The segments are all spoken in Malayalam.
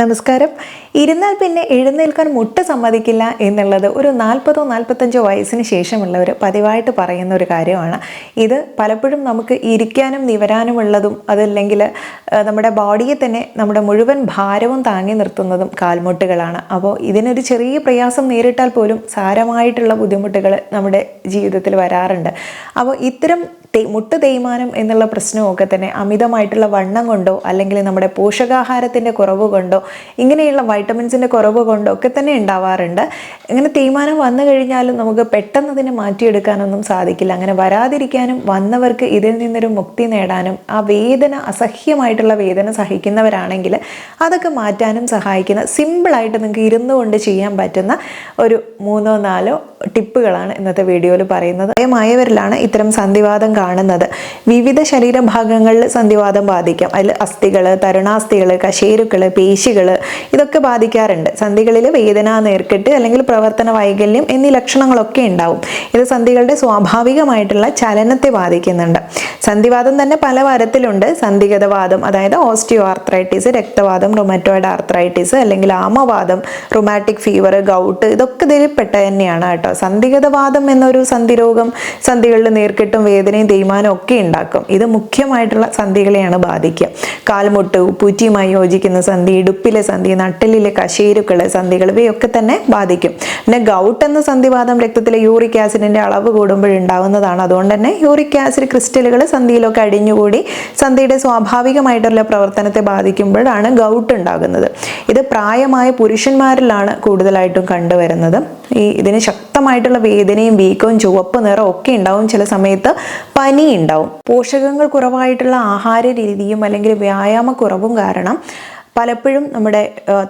നമസ്കാരം. ഇരുന്നാൽ പിന്നെ എഴുന്നേൽക്കാൻ മുട്ട് സമ്മതിക്കില്ല എന്നുള്ളത് ഒരു 40-45 വയസ്സിന് ശേഷമുള്ളവർ പതിവായിട്ട് പറയുന്ന ഒരു കാര്യമാണ്. ഇത് പലപ്പോഴും നമുക്ക് ഇരിക്കാനും നിവരാനുമുള്ളതും അതല്ലെങ്കിൽ നമ്മുടെ ബോഡിയെ തന്നെ നമ്മുടെ മുഴുവൻ ഭാരവും താങ്ങി നിർത്തുന്നതും കാൽമുട്ടുകളാണ്. അപ്പോൾ ഇതിനൊരു ചെറിയ പ്രയാസം നേരിട്ടാൽ പോലും സാരമായിട്ടുള്ള ബുദ്ധിമുട്ടുകൾ നമ്മുടെ ജീവിതത്തിൽ വരാറുണ്ട്. അപ്പോൾ ഇത്തരം മുട്ട് തേയ്മാനം എന്നുള്ള പ്രശ്നമൊക്കെ തന്നെ അമിതമായിട്ടുള്ള വണ്ണം കൊണ്ടോ അല്ലെങ്കിൽ നമ്മുടെ പോഷകാഹാരത്തിൻ്റെ കുറവ് കൊണ്ടോ ഇങ്ങനെയുള്ള വൈറ്റമിൻസിൻ്റെ കുറവ് കൊണ്ടോ ഒക്കെ തന്നെ ഉണ്ടാവാറുണ്ട്. ഇങ്ങനെ തേയ്മാനം വന്നു കഴിഞ്ഞാലും നമുക്ക് പെട്ടെന്ന് അതിനെ മാറ്റിയെടുക്കാനൊന്നും സാധിക്കില്ല. അങ്ങനെ വരാതിരിക്കാനും വന്നവർക്ക് ഇതിൽ നിന്നൊരു മുക്തി നേടാനും ആ വേദന അസഹ്യമായിട്ടുള്ള വേദന സഹിക്കുന്നവരാണെങ്കിൽ അതൊക്കെ മാറ്റാനും സഹായിക്കുന്ന സിമ്പിളായിട്ട് നിങ്ങൾക്ക് ഇരുന്നു കൊണ്ട് ചെയ്യാൻ പറ്റുന്ന ഒരു 3-4 ടിപ്പുകളാണ് ഇന്നത്തെ വീഡിയോയിൽ പറയുന്നത്. പ്രായമായവരിലാണ് ഇത്തരം സന്ധിവാതം കാണുന്നത്. വിവിധ ശരീരഭാഗങ്ങളിൽ സന്ധിവാതം ബാധിക്കാം. അതിൽ അസ്ഥികൾ, തരുണാസ്ഥികൾ, കശേരുക്കൾ, പേശികൾ ഇതൊക്കെ ബാധിക്കാറുണ്ട്. സന്ധികളിൽ വേദന, നീർക്കെട്ട് അല്ലെങ്കിൽ പ്രവർത്തന വൈകല്യം എന്നീ ലക്ഷണങ്ങളൊക്കെ ഉണ്ടാവും. ഇത് സന്ധികളുടെ സ്വാഭാവികമായിട്ടുള്ള ചലനത്തെ ബാധിക്കുന്നുണ്ട്. സന്ധിവാതം തന്നെ പല തരത്തിലുണ്ട്. സന്ധിഗതവാദം, അതായത് ഓസ്റ്റിയോ ആർത്രൈറ്റിസ്, രക്തവാദം, റുമറ്റോയിഡ് ആർത്രൈറ്റിസ് അല്ലെങ്കിൽ ആമവാദം, റുമാറ്റിക് ഫീവർ, ഗൗട്ട് ഇതൊക്കെ ഇതിൽപ്പെട്ട തന്നെയാണ് കേട്ടോ. സന്ധിഗതവാദം എന്നൊരു സന്ധിരോഗം സന്ധികളിൽ നീർക്കെട്ടും വേദനയും തേയ്മാനം ഒക്കെ ഉണ്ടാക്കും. ഇത് മുഖ്യമായിട്ടുള്ള സന്ധികളെയാണ് ബാധിക്കുക. കാൽമുട്ട്, ഉപ്പൂറ്റിയുമായി യോജിക്കുന്ന സന്ധി, ഇടുപ്പിലെ സന്ധി, നട്ടലിലെ കശേരുക്കൾ സന്ധികൾ ഇവയൊക്കെ തന്നെ ബാധിക്കും. പിന്നെ ഗൗട്ട് എന്ന സന്ധിവാദം രക്തത്തിലെ യൂറിക് ആസിഡിന്റെ അളവ് കൂടുമ്പോഴുണ്ടാവുന്നതാണ്. അതുകൊണ്ട് തന്നെ യൂറിക് ആസിഡ് ക്രിസ്റ്റലുകൾ സന്ധിയിലൊക്കെ അടിഞ്ഞുകൂടി സന്ധിയുടെ സ്വാഭാവികമായിട്ടുള്ള പ്രവർത്തനത്തെ ബാധിക്കുമ്പോഴാണ് ഗൗട്ട് ഉണ്ടാകുന്നത്. ഇത് പ്രായമായ പുരുഷന്മാരിലാണ് കൂടുതലായിട്ടും കണ്ടുവരുന്നത്. ഇതിന് ശക്തമായിട്ടുള്ള വേദനയും വീക്കവും ചുവപ്പ് നിറവും ഒക്കെ ഉണ്ടാവും. ചില സമയത്ത് പനി ഉണ്ടാവും. പോഷകങ്ങൾ കുറവായിട്ടുള്ള ആഹാര രീതിയും അല്ലെങ്കിൽ വ്യായാമക്കുറവും കാരണം പലപ്പോഴും നമ്മുടെ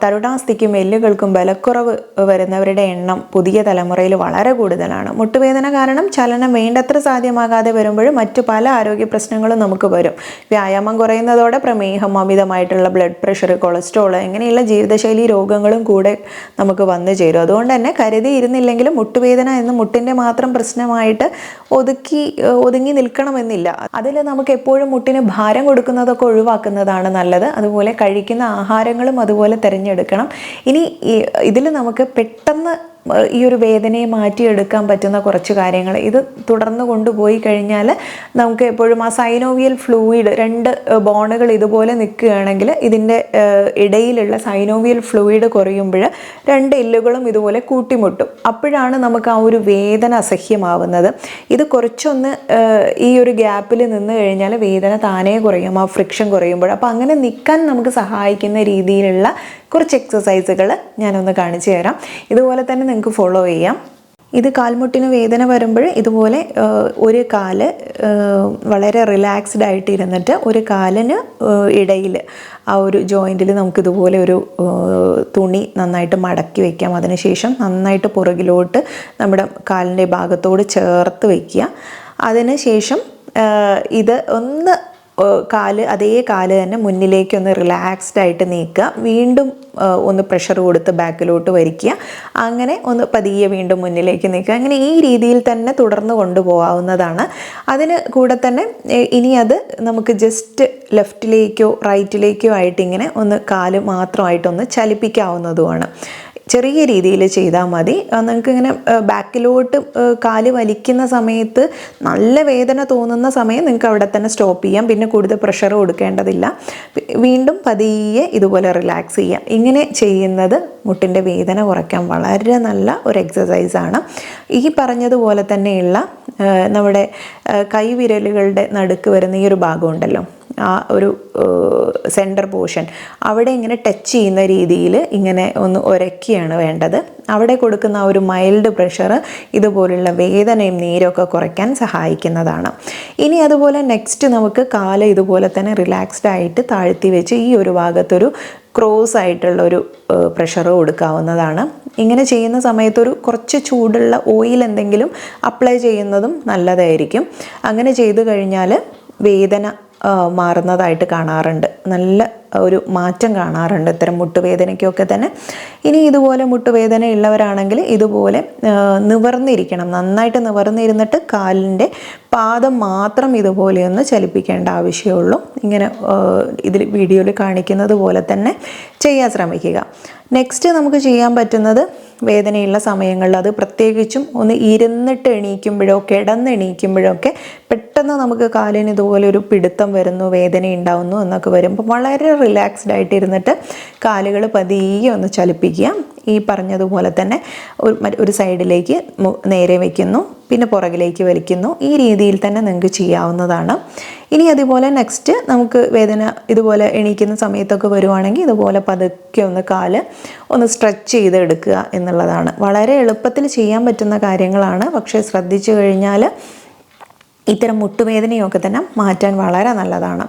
തരുണാസ്ഥിക്കും എല്ലുകൾക്കും ബലക്കുറവ് വരുന്നവരുടെ എണ്ണം പുതിയ തലമുറയിൽ വളരെ കൂടുതലാണ്. മുട്ടുവേദന കാരണം ചലനം വേണ്ടത്ര സാധ്യമാകാതെ വരുമ്പോഴും മറ്റു പല ആരോഗ്യ പ്രശ്നങ്ങളും നമുക്ക് വരും. വ്യായാമം കുറയുന്നതോടെ പ്രമേഹം, അമിതമായിട്ടുള്ള ബ്ലഡ് പ്രഷർ, കൊളസ്ട്രോൾ ഇങ്ങനെയുള്ള ജീവിതശൈലി രോഗങ്ങളും കൂടെ നമുക്ക് വന്നു ചേരും. അതുകൊണ്ട് തന്നെ കരുതി ഇരുന്നില്ലെങ്കിലും മുട്ടുവേദന എന്ന് മുട്ടിൻ്റെ മാത്രം പ്രശ്നമായിട്ട് ഒതുങ്ങി നിൽക്കണമെന്നില്ല. അതിൽ നമുക്ക് എപ്പോഴും മുട്ടിന് ഭാരം കൊടുക്കുന്നതൊക്കെ ഒഴിവാക്കുന്നതാണ് നല്ലത്. അതുപോലെ കഴിക്കുന്ന ആഹാരങ്ങളും അതുപോലെ തിരഞ്ഞെടുക്കണം. ഇനി ഇതിൽ നമുക്ക് പെട്ടെന്ന് ഈ ഒരു വേദനയെ മാറ്റിയെടുക്കാൻ പറ്റുന്ന കുറച്ച് കാര്യങ്ങൾ, ഇത് തുടർന്ന് കൊണ്ടുപോയി കഴിഞ്ഞാൽ നമുക്ക് എപ്പോഴും ആ സൈനോവിയൽ ഫ്ലൂയിഡ് 2 ബോണുകൾ ഇതുപോലെ നിൽക്കുകയാണെങ്കിൽ ഇതിൻ്റെ ഇടയിലുള്ള സൈനോവിയൽ ഫ്ലൂയിഡ് കുറയുമ്പോൾ 2 എല്ലുകളും ഇതുപോലെ കൂട്ടിമുട്ടും. അപ്പോഴാണ് നമുക്ക് ആ ഒരു വേദന അസഹ്യമാവുന്നത്. ഇത് കുറച്ചൊന്ന് ഈ ഒരു ഗ്യാപ്പിൽ നിന്ന് കഴിഞ്ഞാൽ വേദന താനേ കുറയും, ആ ഫ്രിക്ഷൻ കുറയുമ്പോൾ. അപ്പോൾ അങ്ങനെ നിൽക്കാൻ നമുക്ക് സഹായിക്കുന്ന രീതിയിലുള്ള കുറച്ച് എക്സസൈസുകൾ ഞാനൊന്ന് കാണിച്ചു തരാം. ഇതുപോലെ തന്നെ നിങ്ങൾക്ക് ഫോളോ ചെയ്യാം. ഇത് കാൽമുട്ടിന് വേദന വരുമ്പോൾ ഇതുപോലെ ഒരു കാല് വളരെ റിലാക്സ്ഡ് ആയിട്ട് ഇരുന്നിട്ട് ഒരു കാലിന് ഇടയിൽ ആ ഒരു ജോയിൻറ്റിൽ നമുക്കിതുപോലെ ഒരു തുണി നന്നായിട്ട് മടക്കി വയ്ക്കാം. അതിനുശേഷം നന്നായിട്ട് പുറകിലോട്ട് നമ്മുടെ കാലിൻ്റെ ഭാഗത്തോട് ചേർത്ത് വയ്ക്കുക. അതിനുശേഷം ഇത് ഒന്ന് അതേ കാല് തന്നെ മുന്നിലേക്കൊന്ന് റിലാക്സ്ഡ് ആയിട്ട് നീക്കുക. വീണ്ടും ഒന്ന് പ്രഷർ കൊടുത്ത് ബാക്കിലോട്ട് വരിക്കുക. അങ്ങനെ ഒന്ന് പതിയെ വീണ്ടും മുന്നിലേക്ക് നീക്കുക. അങ്ങനെ ഈ രീതിയിൽ തന്നെ തുടർന്ന് കൊണ്ടുപോകാവുന്നതാണ്. അതിന് കൂടെ തന്നെ ഇനി അത് നമുക്ക് ജസ്റ്റ് ലെഫ്റ്റിലേക്കോ റൈറ്റിലേക്കോ ആയിട്ട് ഇങ്ങനെ ഒന്ന് കാല് മാത്രമായിട്ടൊന്ന് ചലിപ്പിക്കാവുന്നതുമാണ്. ചെറിയ രീതിയിൽ ചെയ്താൽ മതി. നിങ്ങൾക്ക് ഇങ്ങനെ ബാക്കിലോട്ട് കാല് വലിക്കുന്ന സമയത്ത് നല്ല വേദന തോന്നുന്ന സമയം നിങ്ങൾക്ക് അവിടെ തന്നെ സ്റ്റോപ്പ് ചെയ്യാം. പിന്നെ കൂടുതൽ പ്രഷർ കൊടുക്കേണ്ടതില്ല. വീണ്ടും പതിയെ ഇതുപോലെ റിലാക്സ് ചെയ്യാം. ഇങ്ങനെ ചെയ്യുന്നത് മുട്ടിൻ്റെ വേദന കുറയ്ക്കാൻ വളരെ നല്ല ഒരു എക്സസൈസാണ്. ഈ പറഞ്ഞതുപോലെ തന്നെയുള്ള നമ്മുടെ കൈവിരലുകളുടെ നടുക്ക് വരുന്ന ഈ ഒരു ഭാഗമുണ്ടല്ലോ, ആ ഒരു സെൻറ്റർ പോർഷൻ, അവിടെ ഇങ്ങനെ ടച്ച് ചെയ്യുന്ന രീതിയിൽ ഇങ്ങനെ ഒന്ന് ഉരയ്ക്കുകയാണ് വേണ്ടത്. അവിടെ കൊടുക്കുന്ന ആ ഒരു മൈൽഡ് പ്രഷർ ഇതുപോലുള്ള വേദനയും നീരൊക്കെ കുറയ്ക്കാൻ സഹായിക്കുന്നതാണ്. ഇനി അതുപോലെ നെക്സ്റ്റ് നമുക്ക് കാല് ഇതുപോലെ തന്നെ റിലാക്സ്ഡ് ആയിട്ട് താഴ്ത്തി വെച്ച് ഈ ഒരു ഭാഗത്തൊരു ക്രോസ് ആയിട്ടുള്ളൊരു പ്രഷർ കൊടുക്കാവുന്നതാണ്. ഇങ്ങനെ ചെയ്യുന്ന സമയത്തൊരു കുറച്ച് ചൂടുള്ള ഓയിൽ എന്തെങ്കിലും അപ്ലൈ ചെയ്യുന്നതും നല്ലതായിരിക്കും. അങ്ങനെ ചെയ്തു കഴിഞ്ഞാൽ വേദന മാറുന്നതായിട്ട് കാണാറുണ്ട്. നല്ല ഒരു മാറ്റം കാണാറുണ്ട് ഇത്തരം മുട്ടുവേദനയ്ക്കൊക്കെ തന്നെ. ഇനി ഇതുപോലെ മുട്ടുവേദന ഉള്ളവരാണെങ്കിൽ ഇതുപോലെ നിവർന്നിരിക്കണം, നന്നായിട്ട് നിവർന്നിരുന്നിട്ട് കാലിൻ്റെ പാദം മാത്രം ഇതുപോലെ ഒന്ന് ചലിപ്പിക്കേണ്ട ആവശ്യമുള്ളൂ. ഇങ്ങനെ ഇതിൽ വീഡിയോയിൽ കാണിക്കുന്നത് പോലെ തന്നെ ചെയ്യാൻ ശ്രമിക്കുക. നെക്സ്റ്റ് നമുക്ക് ചെയ്യാൻ പറ്റുന്നത് വേദനയുള്ള സമയങ്ങളിൽ, അത് പ്രത്യേകിച്ചും ഒന്ന് ഇരുന്നിട്ട് എണീക്കുമ്പോഴോ കിടന്ന് എണീക്കുമ്പോഴൊക്കെ പെട്ടെന്ന് നമുക്ക് കാലിന് ഇതുപോലെ ഒരു പിടുത്തം വരുന്നു, വേദന ഉണ്ടാവുന്നു എന്നൊക്കെ വരുമ്പോൾ വളരെ റിലാക്സ്ഡ് ആയിട്ട് ഇരുന്നിട്ട് കാലുകൾ പതിയെ ഒന്ന് ചലിപ്പിക്കുക. ഈ പറഞ്ഞതുപോലെ തന്നെ ഒരു സൈഡിലേക്ക് നേരെ വയ്ക്കുന്നു, പിന്നെ പുറകിലേക്ക് വലിക്കുന്നു. ഈ രീതിയിൽ തന്നെ നിങ്ങൾക്ക് ചെയ്യാവുന്നതാണ്. ഇനി അതുപോലെ നെക്സ്റ്റ് നമുക്ക് വേദന ഇതുപോലെ എണീക്കുന്ന സമയത്തൊക്കെ വരുവാണെങ്കിൽ ഇതുപോലെ പതുക്കെ ഒന്ന് കാല് ഒന്ന് സ്ട്രെച്ച് ചെയ്ത് എടുക്കുക എന്നുള്ളതാണ്. വളരെ എളുപ്പത്തിൽ ചെയ്യാൻ പറ്റുന്ന കാര്യങ്ങളാണ്, പക്ഷേ ശ്രദ്ധിച്ചു കഴിഞ്ഞാൽ ഇത്തരം മുട്ടുവേദനയൊക്കെ തന്നെ മാറ്റാൻ വളരെ നല്ലതാണ്.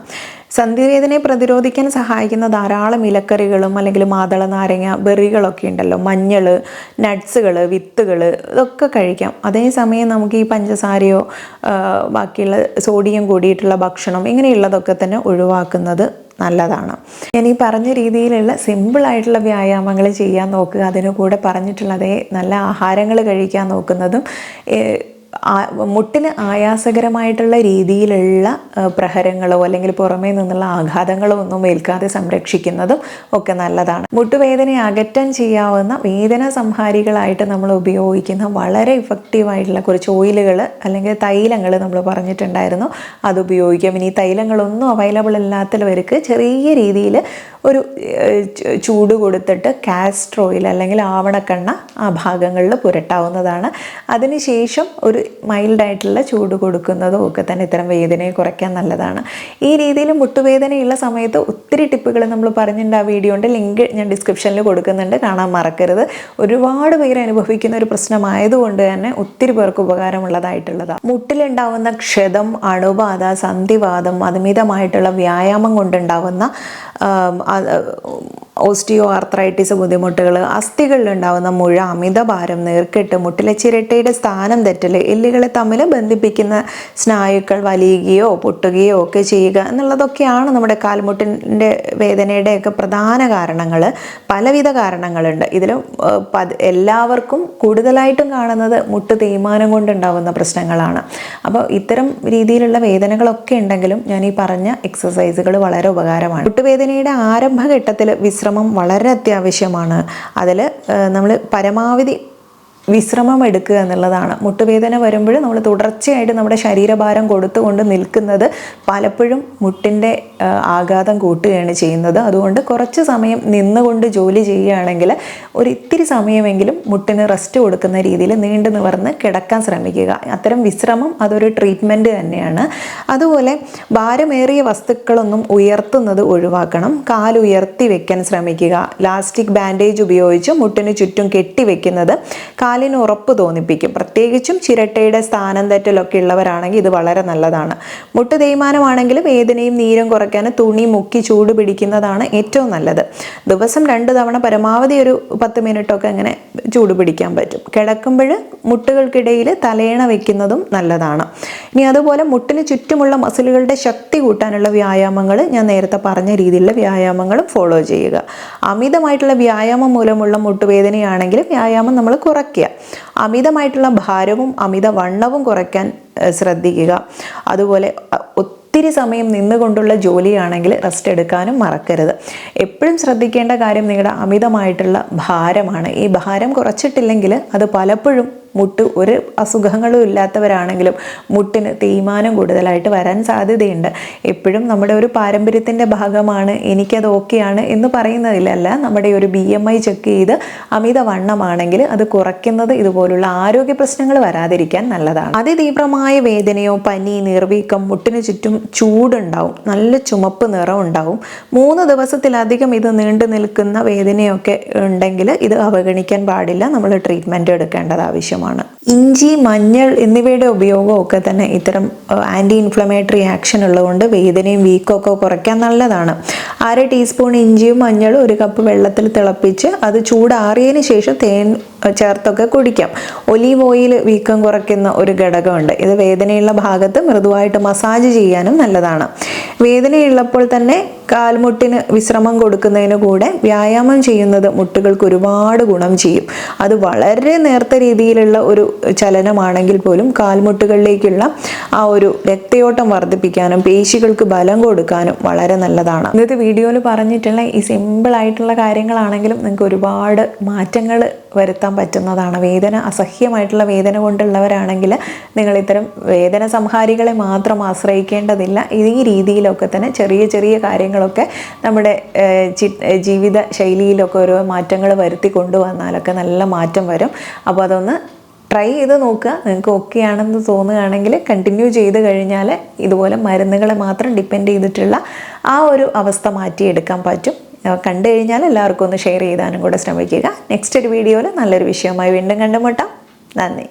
സന്ധിവേദനയെ പ്രതിരോധിക്കാൻ സഹായിക്കുന്ന ധാരാളം ഇലക്കറികളും അല്ലെങ്കിൽ മാതള നാരങ്ങ, ബെറികളൊക്കെ ഉണ്ടല്ലോ, മഞ്ഞൾ, നട്ട്സുകൾ, വിത്തുകൾ, ഇതൊക്കെ കഴിക്കാം. അതേസമയം നമുക്ക് ഈ പഞ്ചസാരയോ ബാക്കിയുള്ള സോഡിയം കൂടിയിട്ടുള്ള ഭക്ഷണം ഇങ്ങനെയുള്ളതൊക്കെ തന്നെ ഒഴിവാക്കുന്നത് നല്ലതാണ്. ഞാൻ ഈ പറഞ്ഞ രീതിയിലുള്ള സിമ്പിളായിട്ടുള്ള വ്യായാമങ്ങൾ ചെയ്യാൻ നോക്കുക. അതിന് കൂടെ പറഞ്ഞിട്ടുള്ളതേ നല്ല ആഹാരങ്ങൾ കഴിക്കാൻ നോക്കുന്നതും മുട്ടിന് ആയാസകരമായിട്ടുള്ള രീതിയിലുള്ള പ്രഹരങ്ങളോ അല്ലെങ്കിൽ പുറമേ നിന്നുള്ള ആഘാതങ്ങളോ ഒന്നും ഏൽക്കാതെ സംരക്ഷിക്കുന്നതും ഒക്കെ നല്ലതാണ്. മുട്ടുവേദന അകറ്റാൻ ചെയ്യാവുന്ന വേദന സംഹാരികളായിട്ട് നമ്മൾ ഉപയോഗിക്കുന്ന വളരെ ഇഫക്റ്റീവായിട്ടുള്ള കുറച്ച് ഓയിലുകൾ അല്ലെങ്കിൽ തൈലങ്ങൾ നമ്മൾ പറഞ്ഞിട്ടുണ്ടായിരുന്നു, അത് ഉപയോഗിക്കാം. ഇനി തൈലങ്ങളൊന്നും അവൈലബിൾ അല്ലാത്തവർക്ക് ചെറിയ രീതിയിൽ ഒരു ചൂട് കൊടുത്തിട്ട് കാസ്റ്റർ ഓയിൽ അല്ലെങ്കിൽ ആവണക്കെണ്ണ ആ ഭാഗങ്ങളിൽ പുരട്ടാവുന്നതാണ്. അതിനുശേഷം ഒരു മൈൽഡായിട്ടുള്ള ചൂട് കൊടുക്കുന്നതും ഒക്കെ തന്നെ ഇത്തരം വേദനയെ കുറയ്ക്കാൻ നല്ലതാണ്. ഈ രീതിയിൽ മുട്ടുവേദനയുള്ള സമയത്ത് ഒത്തിരി ടിപ്പുകൾ നമ്മൾ പറഞ്ഞിട്ടുണ്ട്. ആ വീഡിയോൻ്റെ ലിങ്ക് ഞാൻ ഡിസ്ക്രിപ്ഷനിൽ കൊടുക്കുന്നുണ്ട്, കാണാൻ മറക്കരുത്. ഒരുപാട് പേര് അനുഭവിക്കുന്ന ഒരു പ്രശ്നമായതുകൊണ്ട് തന്നെ ഒത്തിരി പേർക്ക് ഉപകാരമുള്ളതായിട്ടുള്ളതാണ്. മുട്ടിലുണ്ടാവുന്ന ക്ഷതം, അണുബാധ, സന്ധിവാതം, അമിതമായിട്ടുള്ള വ്യായാമം കൊണ്ടുണ്ടാവുന്ന ഓസ്റ്റിയോ ആർത്രൈറ്റിസ് ബുദ്ധിമുട്ടുകൾ, അസ്ഥികളിലുണ്ടാകുന്ന മുഴ, അമിതഭാരം, നീർക്കെട്ട്, മുട്ടിലെ ചിരട്ടയുടെ സ്ഥാനം തെറ്റൽ, എല്ലുകളെ തമ്മിൽ ബന്ധിപ്പിക്കുന്ന സ്നായുക്കൾ വലിയുകയോ പൊട്ടുകയോ ഒക്കെ ചെയ്യുക എന്നുള്ളതൊക്കെയാണ് നമ്മുടെ കാൽമുട്ടിൻ്റെ വേദനയുടെയൊക്കെ പ്രധാന കാരണങ്ങൾ. പലവിധ കാരണങ്ങളുണ്ട്. ഇതിൽ എല്ലാവർക്കും കൂടുതലായിട്ടും കാണുന്നത് മുട്ട് തേയ്മാനം കൊണ്ടുണ്ടാകുന്ന പ്രശ്നങ്ങളാണ്. അപ്പോൾ ഇത്തരം രീതിയിലുള്ള വേദനകളൊക്കെ ഉണ്ടെങ്കിലും ഞാൻ ഈ പറഞ്ഞ എക്സസൈസുകൾ വളരെ ഉപകാരമാണ്. മുട്ടുവേദനയുടെ ആരംഭഘട്ടത്തിൽ വിശ്രമം വളരെ അത്യാവശ്യമാണ്. അതിൽ നമ്മൾ പരമാവധി വിശ്രമം എടുക്കുക എന്നുള്ളതാണ്. മുട്ടുവേദന വരുമ്പോൾ നമ്മൾ തുടർച്ചയായിട്ട് നമ്മുടെ ശരീരഭാരം കൊടുത്തുകൊണ്ട് നിൽക്കുന്നത് പലപ്പോഴും മുട്ടിൻ്റെ ആഘാതം കൂട്ടുകയാണ് ചെയ്യുന്നത്. അതുകൊണ്ട് കുറച്ച് സമയം നിന്നുകൊണ്ട് ജോലി ചെയ്യുകയാണെങ്കിൽ ഒരു ഇത്തിരി സമയമെങ്കിലും മുട്ടിന് റെസ്റ്റ് കൊടുക്കുന്ന രീതിയിൽ നീണ്ടു നിവർന്ന് കിടക്കാൻ ശ്രമിക്കുക. അത്തരം വിശ്രമം അതൊരു ട്രീറ്റ്മെൻറ്റ് തന്നെയാണ്. അതുപോലെ ഭാരമേറിയ വസ്തുക്കളൊന്നും ഉയർത്തുന്നത് ഒഴിവാക്കണം. കാലുയർത്തി വെക്കാൻ ശ്രമിക്കുക. ലാസ്റ്റിക് ബാൻഡേജ് ഉപയോഗിച്ച് മുട്ടിന് ചുറ്റും കെട്ടിവെക്കുന്നത് കാലിന് ഉറപ്പ് തോന്നിപ്പിക്കും. പ്രത്യേകിച്ചും ചിരട്ടയുടെ സ്ഥാനം തെറ്റലൊക്കെ ഉള്ളവരാണെങ്കിൽ ഇത് വളരെ നല്ലതാണ്. മുട്ട് തേയ്മാനമാണെങ്കിൽ വേദനയും നീരും കുറയ്ക്കാൻ തുണി മുക്കി ചൂട് പിടിക്കുന്നതാണ് ഏറ്റവും നല്ലത്. ദിവസം 2 തവണ പരമാവധി ഒരു 10 മിനിറ്റൊക്കെ അങ്ങനെ ചൂട് പിടിക്കാൻ പറ്റും. കിടക്കുമ്പോൾ മുട്ടുകൾക്കിടയിൽ തലയണ വയ്ക്കുന്നതും നല്ലതാണ്. ഇനി അതുപോലെ മുട്ടിന് ചുറ്റുമുള്ള മസിലുകളുടെ ശക്തി കൂട്ടാനുള്ള വ്യായാമങ്ങൾ ഞാൻ നേരത്തെ പറഞ്ഞ രീതിയിലുള്ള വ്യായാമങ്ങളും ഫോളോ ചെയ്യുക. അമിതമായിട്ടുള്ള വ്യായാമം മൂലമുള്ള മുട്ടുവേദനയാണെങ്കിൽ വ്യായാമം നമ്മൾ കുറയ്ക്കുക. അമിതമായിട്ടുള്ള ഭാരവും അമിതവണ്ണവും കുറയ്ക്കാൻ ശ്രദ്ധിക്കുക. അതുപോലെ ഒത്തിരി സമയം നിന്നുകൊണ്ടുള്ള ജോലിയാണെങ്കിൽ റെസ്റ്റ് എടുക്കാനും മറക്കരുത്. എപ്പോഴും ശ്രദ്ധിക്കേണ്ട കാര്യം നിങ്ങളുടെ അമിതമായിട്ടുള്ള ഭാരമാണ്. ഈ ഭാരം കുറച്ചിട്ടില്ലെങ്കിൽ അത് പലപ്പോഴും മുട്ട് ഒരു അസുഖങ്ങളും ഇല്ലാത്തവരാണെങ്കിലും മുട്ടിന് തേയ്മാനം കൂടുതലായിട്ട് വരാൻ സാധ്യതയുണ്ട്. എപ്പോഴും നമ്മുടെ ഒരു പാരമ്പര്യത്തിൻ്റെ ഭാഗമാണ് എനിക്കത് ഓക്കെയാണ് എന്ന് പറയുന്നതിലല്ല, നമ്മുടെ ഒരു BMI ചെക്ക് ചെയ്ത് അമിതവണ്ണമാണെങ്കിൽ അത് കുറയ്ക്കുന്നത് ഇതുപോലുള്ള ആരോഗ്യ പ്രശ്നങ്ങൾ വരാതിരിക്കാൻ നല്ലതാണ്. അതിതീവ്രമായ വേദനയോ പനി, നീർവീക്കം, മുട്ടിന് ചുറ്റും ചൂടുണ്ടാവും, നല്ല ചുമപ്പ് നിറം ഉണ്ടാവും, 3 ദിവസത്തിലധികം ഇത് നീണ്ടു നിൽക്കുന്ന വേദനയൊക്കെ ഉണ്ടെങ്കിൽ ഇത് അവഗണിക്കാൻ പാടില്ല. നമ്മൾ ട്രീറ്റ്മെൻറ്റ് എടുക്കേണ്ടത് ആവശ്യമാണ്. ഇഞ്ചി, മഞ്ഞൾ എന്നിവയുടെ ഉപയോഗമൊക്കെ തന്നെ ഇത്തരം ആൻറ്റി ഇൻഫ്ലമേറ്ററി ആക്ഷൻ ഉള്ളതുകൊണ്ട് വേദനയും വീക്കമൊക്കെ കുറയ്ക്കാൻ നല്ലതാണ്. 1/2 ടീസ്പൂൺ ഇഞ്ചിയും മഞ്ഞളും 1 കപ്പ് വെള്ളത്തിൽ തിളപ്പിച്ച് അത് ചൂടാറിയതിന് ശേഷം തേൻ ചേർത്തൊക്കെ കുടിക്കാം. ഒലീവ് ഓയിൽ വീക്കം കുറയ്ക്കുന്ന ഒരു ഘടകമുണ്ട്. ഇത് വേദനയുള്ള ഭാഗത്ത് മൃദുവായിട്ട് മസാജ് ചെയ്യാനും നല്ലതാണ്. വേദനയുള്ളപ്പോൾ തന്നെ കാൽമുട്ടിന് വിശ്രമം കൊടുക്കുന്നതിന് കൂടെ വ്യായാമം ചെയ്യുന്നത് മുട്ടുകൾക്ക് ഒരുപാട് ഗുണം ചെയ്യും. അത് വളരെ നേർത്ത രീതിയിലുള്ള ഒരു ചലനമാണെങ്കിൽ പോലും കാൽമുട്ടുകളിലേക്കുള്ള ആ ഒരു രക്തയോട്ടം വർദ്ധിപ്പിക്കാനും പേശികൾക്ക് ബലം കൊടുക്കാനും വളരെ നല്ലതാണ്. ഇന്നത്തെ വീഡിയോയിൽ പറഞ്ഞിട്ടുള്ള ഈ സിമ്പിളായിട്ടുള്ള കാര്യങ്ങളാണെങ്കിലും നിങ്ങൾക്ക് ഒരുപാട് മാറ്റങ്ങൾ വരുത്താൻ പറ്റുന്നതാണ്. വേദന, അസഹ്യമായിട്ടുള്ള വേദന കൊണ്ടുള്ളവരാണെങ്കിൽ നിങ്ങൾ ഇത്തരം വേദന സംഹാരികളെ മാത്രം ആശ്രയിക്കേണ്ടതില്ല. ഈ രീതിയിലൊക്കെ തന്നെ ചെറിയ ചെറിയ കാര്യങ്ങളൊക്കെ നമ്മുടെ ജീവിത ശൈലിയിലൊക്കെ ഓരോ മാറ്റങ്ങൾ വരുത്തി കൊണ്ടുവന്നാലൊക്കെ നല്ല മാറ്റം വരും. അപ്പോൾ അതൊന്ന് ട്രൈ ചെയ്ത് നോക്കുക. നിങ്ങൾക്ക് ഓക്കെ ആണെന്ന് തോന്നുകയാണെങ്കിൽ കണ്ടിന്യൂ ചെയ്ത് കഴിഞ്ഞാൽ ഇതുപോലെ മരുന്നുകളെ മാത്രം ഡിപ്പെൻഡ് ചെയ്തിട്ടുള്ള ആ ഒരു അവസ്ഥ മാറ്റിയെടുക്കാൻ പറ്റും. കണ്ടു കഴിഞ്ഞാൽ എല്ലാവർക്കും ഒന്ന് ഷെയർ ചെയ്താനും കൂടെ ശ്രമിക്കുക. നെക്സ്റ്റ് ഒരു വീഡിയോയിൽ നല്ലൊരു വിഷയവുമായി വീണ്ടും കണ്ടുമുട്ടാം. നന്ദി.